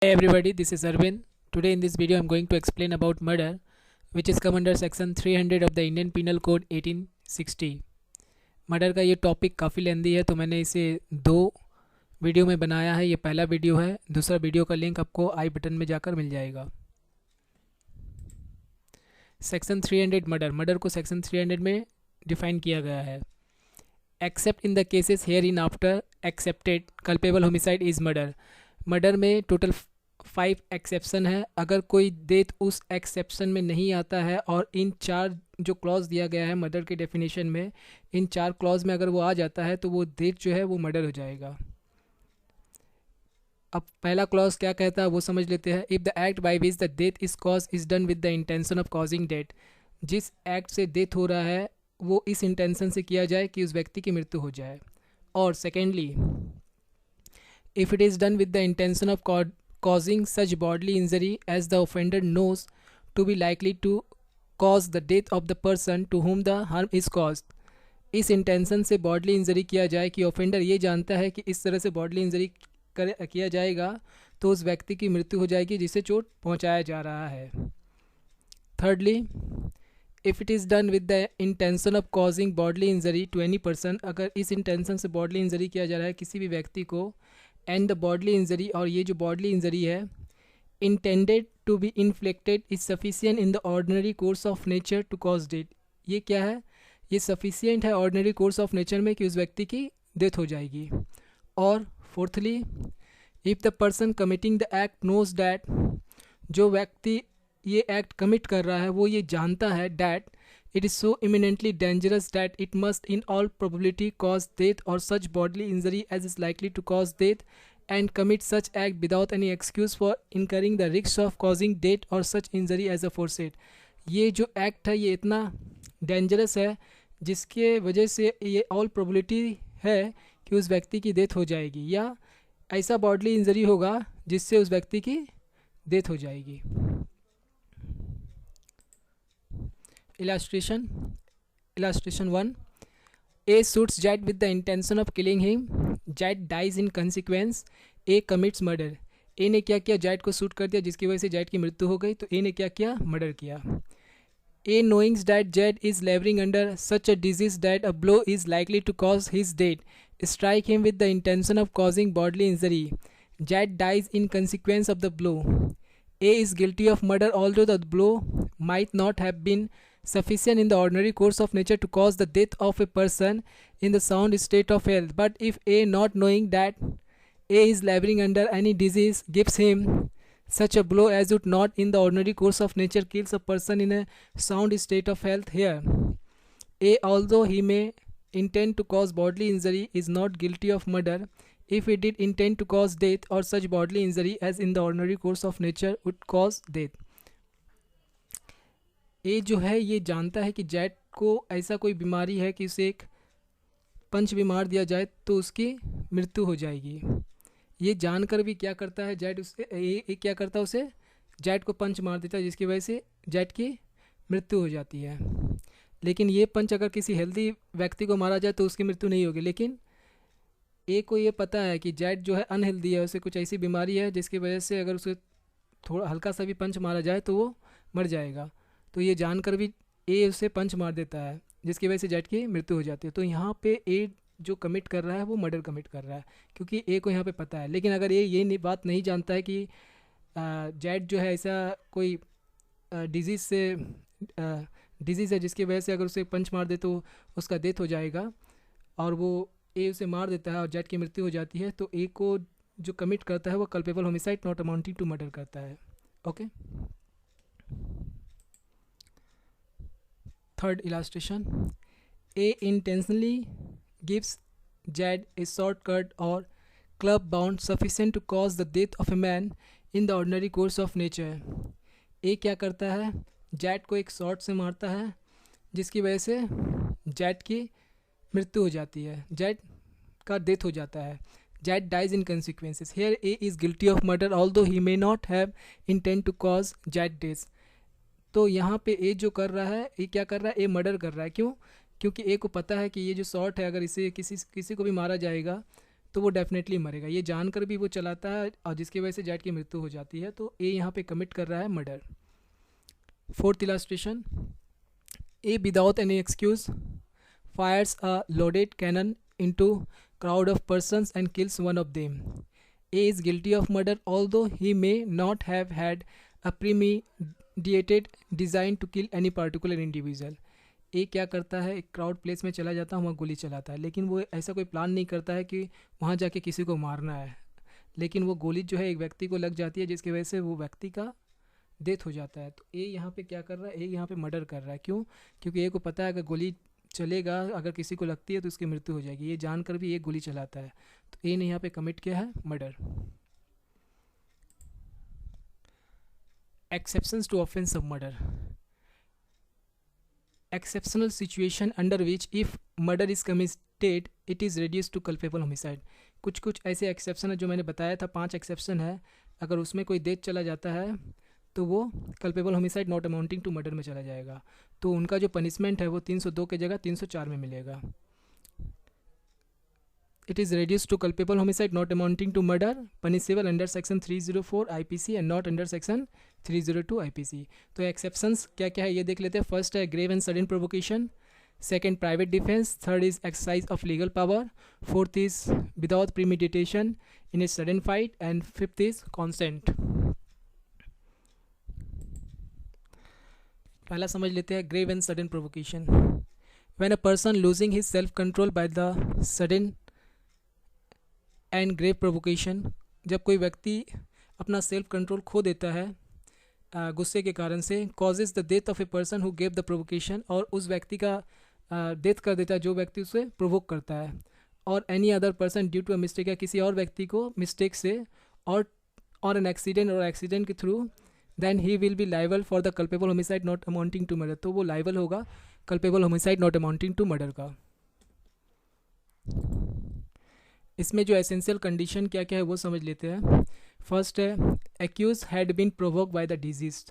Hey everybody, this is Arvind. Today in this video I'm going to explain about murder, which is come under section 300 of the Indian Penal Code 1860. Murder का ये topic काफ़ी लेंदी है, तो मैंने इसे दो video में बनाया है। ये पहला वीडियो है, दूसरा वीडियो का लिंक आपको आई बटन में जाकर मिल जाएगा। सेक्शन 300 मर्डर को सेक्शन 300 में डिफाइन किया गया है। Accept in the cases here in after accepted culpable homicide is murder में टोटल 5 एक्सेप्शन है। अगर कोई डेथ उस एक्सेप्शन में नहीं आता है और इन 4 जो क्लॉज दिया गया है मर्डर के डेफिनेशन में, इन 4 क्लॉज में अगर वो आ जाता है तो वो डेथ जो है वो मर्डर हो जाएगा। अब पहला क्लॉज क्या कहता है वो समझ लेते हैं। If the act by which the death is cause is done with the intention of causing death, जिस एक्ट से डेथ हो रहा है वो इस इंटेंशन से किया जाए कि उस व्यक्ति की मृत्यु हो जाए। और secondly, if it is done with the intention of causing such bodily injury as the offender knows to be likely to cause the death of the person to whom the harm is caused। इस intention से bodily injury किया जाए कि offender ये जानता है कि इस तरह से बॉडली इंजरी किया जाएगा तो उस व्यक्ति की मृत्यु हो जाएगी जिसे चोट पहुंचाया जा रहा है। Thirdly, if it is done with the intention of causing bodily injury to any person, अगर इस इंटेंशन से बॉडली इंजरी किया जा रहा है किसी भी व्यक्ति को, एंड द बॉडली इंजरी, और ये जो बॉडली इंजरी है intended to be inflicted is sufficient in the ordinary course of nature to cause death. ये क्या है? ये सफिशिएंट है ऑर्डिनरी कोर्स ऑफ नेचर में कि उस व्यक्ति की डेथ हो जाएगी। और fourthly, if the person committing the act knows that, जो व्यक्ति ये एक्ट कमिट कर रहा है वो ये जानता है that it is so imminently dangerous that it must in all probability cause death or such bodily injury as is likely to cause death, and commit such act without any excuse for incurring the risk of causing death or such injury as aforesaid। ये जो act है ये इतना dangerous है जिसके वजह से ये ऑल प्रोबेबिलिटी है कि उस व्यक्ति की डेथ हो जाएगी या ऐसा बॉडली इंजरी होगा जिससे उस व्यक्ति की डेथ हो जाएगी। Illustration 1. A shoots Jad with the intention of killing him. Jad dies in consequence. A commits murder. A ने क्या किया? जैड को शूट कर दिया जिसकी वजह से जैड की मृत्यु हो गई, तो ए ने क्या किया? मर्डर किया। A knowing that Jad is laboring under such a disease that a blow is likely to cause his death, strike him with the intention of causing bodily injury. Jad dies in consequence of the blow. A is guilty of murder although the blow might not have been sufficient in the ordinary course of nature to cause the death of a person in the sound state of health. But if A, not knowing that A is laboring under any disease, gives him such a blow as would not in the ordinary course of nature kills a person in a sound state of health, here A, although he may intend to cause bodily injury, is not guilty of murder if he did intend to cause death or such bodily injury as in the ordinary course of nature would cause death। ए जो है ये जानता है कि Z को ऐसा कोई बीमारी है कि उसे एक पंच भी मार दिया जाए तो उसकी मृत्यु हो जाएगी। ये जानकर भी क्या करता है जैड, उसे ए क्या करता है, उसे जैड को पंच मार देता है जिसकी वजह से जैड की मृत्यु हो जाती है। लेकिन ये पंच अगर किसी हेल्दी व्यक्ति को मारा जाए तो उसकी मृत्यु नहीं होगी। लेकिन ए को ये पता है कि जैड जो है अनहेल्दी है, उसे कुछ ऐसी बीमारी है जिसकी वजह से अगर उसे थोड़ा हल्का सा भी पंच मारा जाए तो वो मर जाएगा। तो ये जानकर भी ए उसे पंच मार देता है जिसकी वजह से जैड की मृत्यु हो जाती है। तो यहाँ पे ए जो कमिट कर रहा है वो मर्डर कमिट कर रहा है क्योंकि ए को यहाँ पे पता है। लेकिन अगर ये बात नहीं जानता है कि जैड जो है ऐसा कोई डिजीज़ है जिसकी वजह से अगर उसे पंच मार दे तो उसका डेथ हो जाएगा, और वो ए उसे मार देता है और जैड की मृत्यु हो जाती है, तो ए को जो कमिट करता है वो culpable homicide not amounting to murder करता है। Okay. Third illustration. A intentionally gives Jad a shortcut or club bound sufficient to cause the death of a man in the ordinary course of nature. A क्या करता है? Z को एक short से मारता है जिसकी वजह से जैड की मृत्यु हो जाती है, जैड का डेथ हो जाता है। Jad dies in consequences. Here A is guilty of murder although he may not have intent to cause Jad death. तो यहाँ पे ए जो कर रहा है, ए क्या कर रहा है? ए मर्डर कर रहा है। क्यों? क्योंकि ए को पता है कि ये जो शॉट है अगर इसे किसी को भी मारा जाएगा तो वो डेफिनेटली मरेगा। ये जानकर भी वो चलाता है और जिसकी वजह से जेट की मृत्यु हो जाती है, तो ए यहाँ पे कमिट कर रहा है murder. Fourth illustration, A without any excuse fires a loaded cannon into crowd of persons and kills one of them. A is guilty of murder although he may not have had a premeditated design to kill any particular individual. ए क्या करता है, एक crowd place में चला जाता है, वहाँ गोली चलाता है, लेकिन वो ऐसा कोई प्लान नहीं करता है कि वहाँ जाके किसी को मारना है, लेकिन वो गोली जो है एक व्यक्ति को लग जाती है जिसकी वजह से वो व्यक्ति का डेथ हो जाता है। तो ए यहाँ पे क्या कर रहा है, ए यहाँ पे मर्डर कर रहा है। क्यों? क्योंकि ए को पता है अगर गोली चलेगा, अगर किसी को लगती है तो उसकी मृत्यु हो जाएगी। ये जानकर भी एक गोली चलाता है, तो ए ने यहाँ पे कमिट किया है murder. Exceptions to offence of murder, exceptional situation under which if murder is committed it is reduce to culpable homicide. कुछ ऐसे एक्सेप्शन है जो मैंने बताया था, 5 एक्सेप्शन है, अगर उसमें कोई डेथ चला जाता है तो वो culpable homicide not amounting to murder में चला जाएगा। तो उनका जो पनिशमेंट है वो 302 के जगह 304 में मिलेगा। It is reduce to culpable homicide not amounting to murder, punishable under section 304 IPC and not under section 302 IPC. तो एक्सेप्शंस क्या क्या है ये देख लेते हैं। फर्स्ट है grave and sudden provocation, second private defence, third is exercise of legal power, fourth is without premeditation in a sudden fight, and fifth is consent. पहला समझ लेते हैं grave and sudden provocation. When a person losing his self control by the sudden and grave provocation, जब कोई व्यक्ति अपना self control खो देता है गुस्से के कारण से, causes the death of a person who gave the provocation, और उस व्यक्ति का डेथ कर देता है जो व्यक्ति उसे प्रोवोक करता है, और any other person due to a mistake, या किसी और व्यक्ति को मिस्टेक से और एन एक्सीडेंट और एक्सीडेंट के through, then he will be liable for the culpable homicide not amounting to murder. तो वो लाइबल होगा culpable homicide not amounting to murder का। इसमें जो एसेंशियल कंडीशन क्या क्या है वो समझ लेते हैं। फर्स्ट है accused had been provoke by the deceased.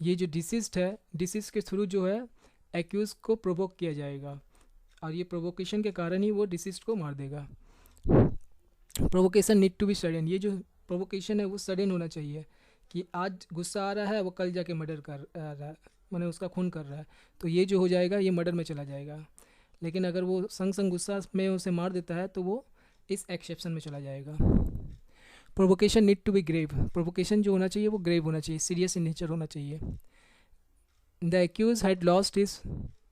ये जो डिसीज्ड है, डिसीज के थ्रू जो है एक्यूज को प्रोवोक किया जाएगा, और ये प्रोवोकेशन के कारण ही वो डिसीज्ड को मार देगा। Provocation need to be sudden. ये जो प्रोवोकेशन है वो सडन होना चाहिए, कि आज गुस्सा आ रहा है वो कल जाके मर्डर कर रहा है, मैंने उसका खून कर रहा है, तो ये जो हो जाएगा ये मर्डर में चला जाएगा। लेकिन अगर वो संग संग गुस्सा में उसे मार देता है तो वो इस एक्सेप्शन में चला जाएगा। Provocation need to be grave. Provocation जो होना चाहिए वो ग्रेव होना चाहिए, सीरियस इन नेचर होना चाहिए। The accused had lost his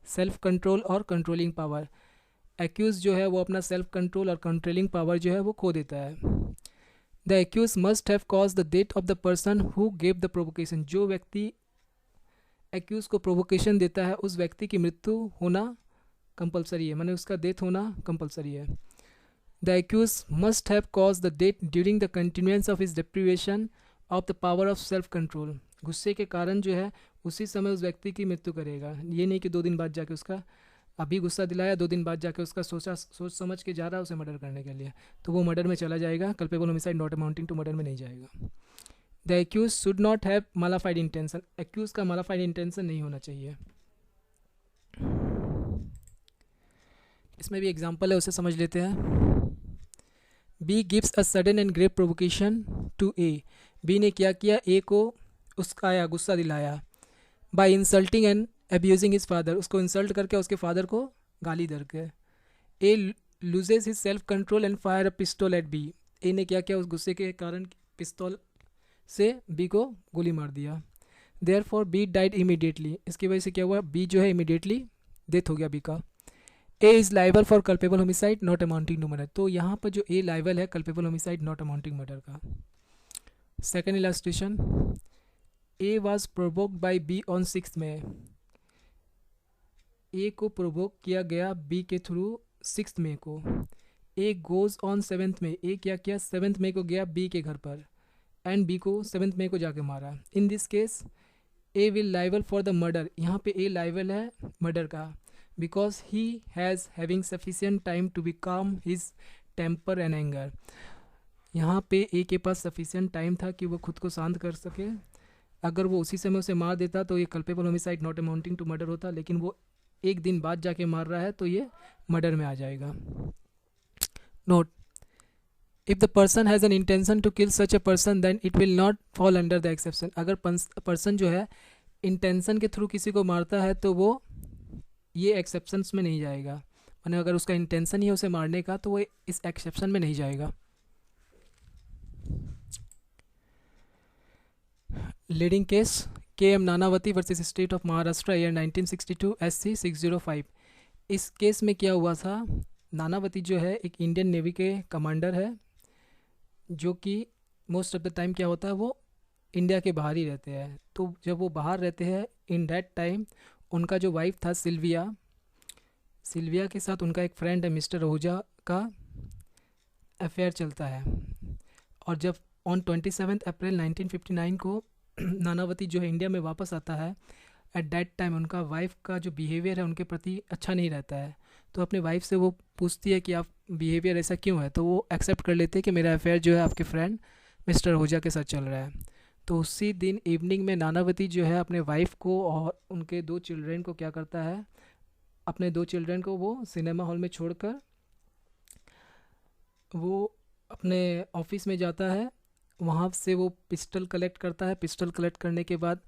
self control और कंट्रोलिंग पावर। एक्यूज जो है वो अपना सेल्फ कंट्रोल और कंट्रोलिंग पावर जो है वो खो देता है। The accused must have caused the death of the person who gave the provocation. जो व्यक्ति एक्यूज को प्रोवोकेशन देता है उस व्यक्ति की मृत्यु होना कंपलसरी है, माने उसका डेथ होना कंपलसरी है। The accused must have caused the death during the continuance of his deprivation of the power of self control. गुस्से के कारण जो है उसी समय उस व्यक्ति की मृत्यु करेगा। ये नहीं कि 2 दिन बाद जाके उसका, अभी गुस्सा दिलाया 2 दिन बाद जाके उसका सोच समझ के जा रहा है उसे मर्डर करने के लिए, तो वो मर्डर में चला जाएगा, culpable homicide not amounting to murder में नहीं जाएगा। The accused should not have malafide intention. Accused का मालाफाइड इंटेंशन नहीं होना चाहिए। इसमें भी एग्जाम्पल है, उसे समझ लेते हैं। B gives a sudden and grave provocation to A. B ने क्या किया, ए को उसका आया गुस्सा दिलाया, by insulting and abusing his father. उसको इंसल्ट करके उसके फादर को गाली दे के। A loses his self control and fire a pistol at B. A ने क्या किया, उस गुस्से के कारण पिस्तौल से बी को गोली मार दिया। Therefore B died immediately. इसकी वजह से क्या हुआ, बी जो है इमीडिएटली डेथ हो गया बी का। A is liable for culpable homicide not amounting to murder. तो यहाँ पर जो ए लाइबल है culpable homicide not amounting murder का। Second illustration, A was provoked by B on 6 May. A को प्रोवोक किया गया बी के थ्रू 6 मई को। ए गोज ऑन 7 मई। ए क्या किया, 7 मई को गया बी के घर पर एंड बी को 7 मई को जाके मारा। In this case A will liable for the murder. यहाँ पे ए लाइबल है मर्डर का, because he has having sufficient time to be calm his temper and anger. यहाँ पे ए के पास सफिशियंट टाइम था कि वो खुद को शांत कर सके। अगर वो उसी समय उसे मार देता तो ये culpable homicide not amounting to murder होता, लेकिन वो 1 दिन बाद जाके मार रहा है तो ये मर्डर में आ जाएगा। Note, if the person has an intention to kill such a person then it will not fall under the exception. अगर पर्सन जो है इंटेंशन के थ्रू किसी को मारता है तो वो ये एक्सेप्शंस में नहीं जाएगा। माने अगर उसका इंटेंशन ही है उसे मारने का तो वो इस एक्सेप्शन में नहीं जाएगा। Leading case K M Nanavati versus state of Maharashtra year 1962 SC 605। इस केस में क्या हुआ था, नानावती जो है एक इंडियन नेवी के कमांडर है, जो कि मोस्ट ऑफ द टाइम क्या होता है वो इंडिया के बाहर ही रहते हैं। तो जब वो बाहर रहते हैं इन दैट टाइम उनका जो वाइफ था सिल्विया के साथ उनका एक फ्रेंड है मिस्टर आहूजा का अफेयर चलता है। और जब ऑन 27 अप्रैल 1959 को नानावती जो है इंडिया में वापस आता है, एट दैट टाइम उनका वाइफ का जो बिहेवियर है उनके प्रति अच्छा नहीं रहता है। तो अपने वाइफ से वो पूछती है कि आप बिहेवियर ऐसा क्यों है, तो वो एक्सेप्ट कर लेते हैं कि मेरा अफेयर जो है आपके फ्रेंड मिस्टर आहूजा के साथ चल रहा है। तो उसी दिन इवनिंग में नानावती जो है अपने वाइफ को और उनके 2 चिल्ड्रेन को क्या करता है, अपने 2 चिल्ड्रेन को वो सिनेमा हॉल में छोड़कर वो अपने ऑफिस में जाता है। वहाँ से वो पिस्टल कलेक्ट करता है। पिस्टल कलेक्ट करने के बाद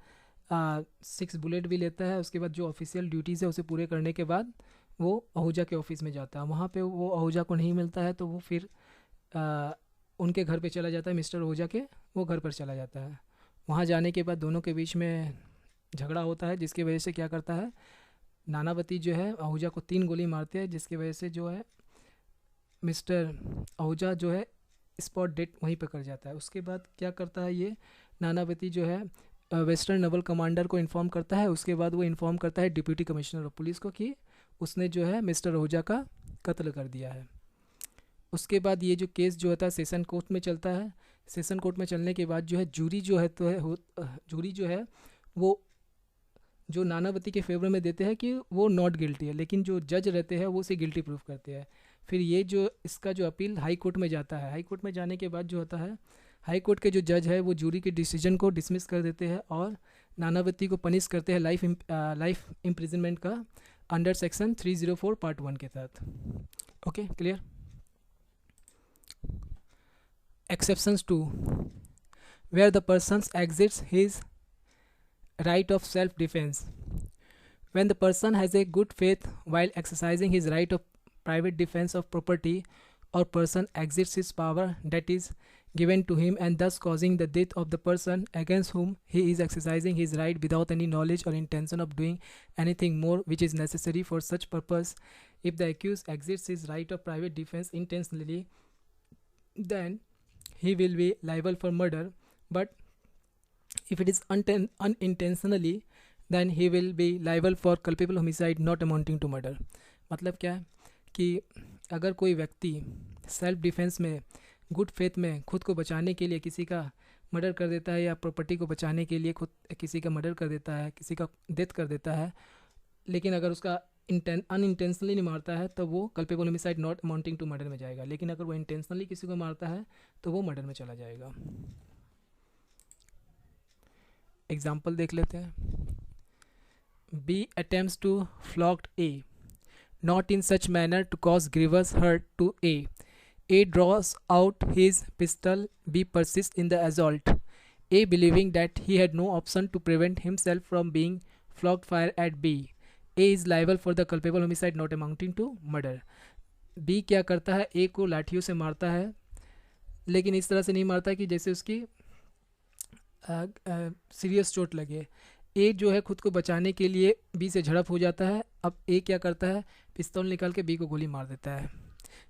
6 बुलेट भी लेता है। उसके बाद जो ऑफिशियल ड्यूटीज़ है उसे पूरे करने के बाद वो आहूजा के ऑफिस में जाता है। वहाँ पे वो आहूजा को नहीं मिलता है तो वो फिर उनके घर पे चला जाता है, मिस्टर आहूजा के वो घर पर चला जाता है। वहाँ जाने के बाद दोनों के बीच में झगड़ा होता है, जिसकी वजह से क्या करता है नानावती जो है आहूजा को 3 गोली मारते हैं, जिसकी वजह से जो है मिस्टर आहूजा जो है स्पॉट डेट वहीं पर कर जाता है। उसके बाद क्या करता है ये नानावती जो है वेस्टर्न नवल कमांडर को इन्फॉर्म करता है। उसके बाद वो इन्फॉर्म करता है डिप्यूटी कमिश्नर ऑफ पुलिस को कि उसने जो है मिस्टर आहूजा का कत्ल कर दिया है। उसके बाद ये जो केस जो होता है सेशन कोर्ट में चलता है। सेशन कोर्ट में चलने के बाद जो है जूरी जो है जूरी जो है वो जो नानावती के फेवर में देते हैं कि वो नॉट गिल्टी है, लेकिन जो जज रहते हैं वो उसे गिल्टी प्रूफ करते हैं। फिर ये जो इसका जो अपील हाई कोर्ट में जाता है। हाई कोर्ट में जाने के बाद जो होता है हाई कोर्ट के जो जज है वो जूरी के डिसीजन को डिसमिस कर देते हैं और नानावती को पनिश करते हैं लाइफ इम्प्रिजनमेंट का अंडर सेक्शन 304 पार्ट 1 के तहत। Okay clear. Exceptions two where the persons exceeds his right of self-defense. When the person has a good faith while exercising his right of private defense of property, or person exerts his power that is given to him and thus causing the death of the person against whom he is exercising his right without any knowledge or intention of doing anything more which is necessary for such purpose, if the accused exerts his right of private defense intentionally, then he will be liable for murder, but if it is unintentionally then he will be liable for culpable homicide not amounting to murder। मतलब क्या है कि अगर कोई व्यक्ति self defence में good faith में खुद को बचाने के लिए किसी का मर्डर कर देता है या प्रॉपर्टी को बचाने के लिए खुद किसी का मर्डर कर देता है, किसी का डेथ कर देता है, लेकिन अगर उसका अनइंटेंशनली नहीं मारता है तो वो culpable homicide not amounting to murder में जाएगा, लेकिन अगर वो इंटेंशनली किसी को मारता है तो वो मर्डर में चला जाएगा। एग्जाम्पल देख लेते हैं। B attempts to flog A, not in such manner to cause grievous hurt to A. A draws out his pistol. B persists in the assault. A, believing that he had no option to prevent himself from being flogged, fire at B. A is liable for the culpable homicide not amounting to murder. B क्या करता है, A को लाठियों से मारता है, लेकिन इस तरह से नहीं मारता कि जैसे उसकी सीरियस चोट लगे। ए जो है खुद को बचाने के लिए बी से झड़प हो जाता है। अब ए क्या करता है, पिस्तौल निकाल के बी को गोली मार देता है,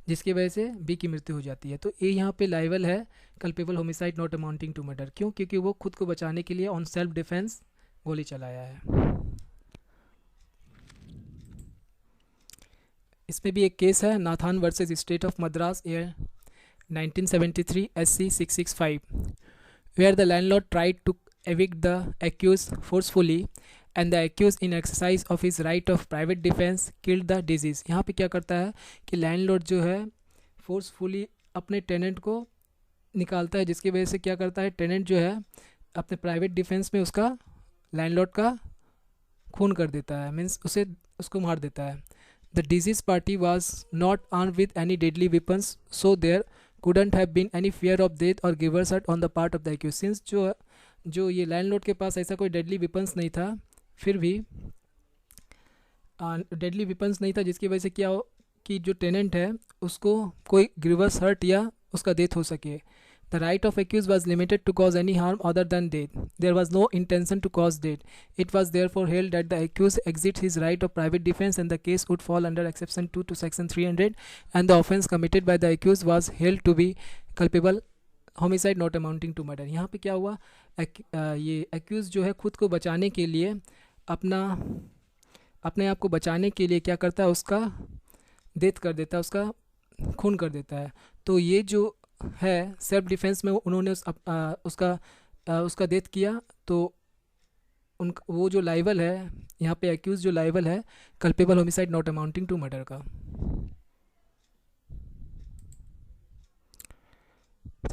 जिसकी वजह से बी की मृत्यु हो जाती है। तो ए यहाँ पे लाइबल है culpable homicide not amounting to murder. क्यों? क्योंकि वो खुद को बचाने के लिए ऑन सेल्फ डिफेंस गोली चलाया है। इसमें भी एक केस है, Nathan versus state of Madras year 1973 SC 665, where the landlord tried to evict the accused forcefully and the accused in exercise of his right of private defense killed the deceased। यहाँ पे क्या करता है कि लैंडलॉर्ड जो है फोर्सफुली अपने टेनेंट को निकालता है, जिसकी वजह से क्या करता है टेनेंट जो है अपने प्राइवेट डिफेंस में उसका लैंडलॉर्ड का खून कर देता है, मीन्स उसको मार देता है। The deceased party was not armed with any deadly weapons, so there couldn't have been any fear of death or giver's hurt on the part of the accused. Since जो ये लैंडलॉर्ड के पास ऐसा कोई deadly weapons नहीं था, फिर भी deadly weapons नहीं था जिसकी वजह से क्या हो कि जो टेनेंट है उसको कोई ग्रीवस हर्ट या उसका डेथ हो सके. The right of accused was limited to cause any harm other than death. There was no intention to cause death. It was therefore held that the accused exercised his right of private defense and the case would fall under exception 2 to section 300, and the offence committed by the accused was held to be culpable homicide not amounting to murder. यहाँ पे क्या हुआ, ये accused जो है खुद को बचाने के लिए अपने आप को बचाने के लिए क्या करता है, उसका डेथ कर देता है, उसका खून कर देता है. तो ये जो है सेल्फ डिफेंस में उन्होंने उसका डेथ किया. तो वो जो लाइबल है यहाँ पे एक्यूज जो लाइबल है culpable homicide not amounting to murder का.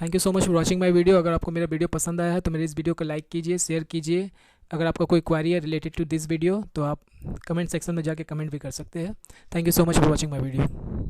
Thank you so much for watching my video. अगर आपको मेरा वीडियो पसंद आया है तो मेरे इस वीडियो को लाइक कीजिए, शेयर कीजिए. अगर आपका कोई क्वेरी है रिलेटेड टू दिस वीडियो तो आप कमेंट सेक्शन में जाके कमेंट भी कर सकते हैं. Thank you so much for watching my video.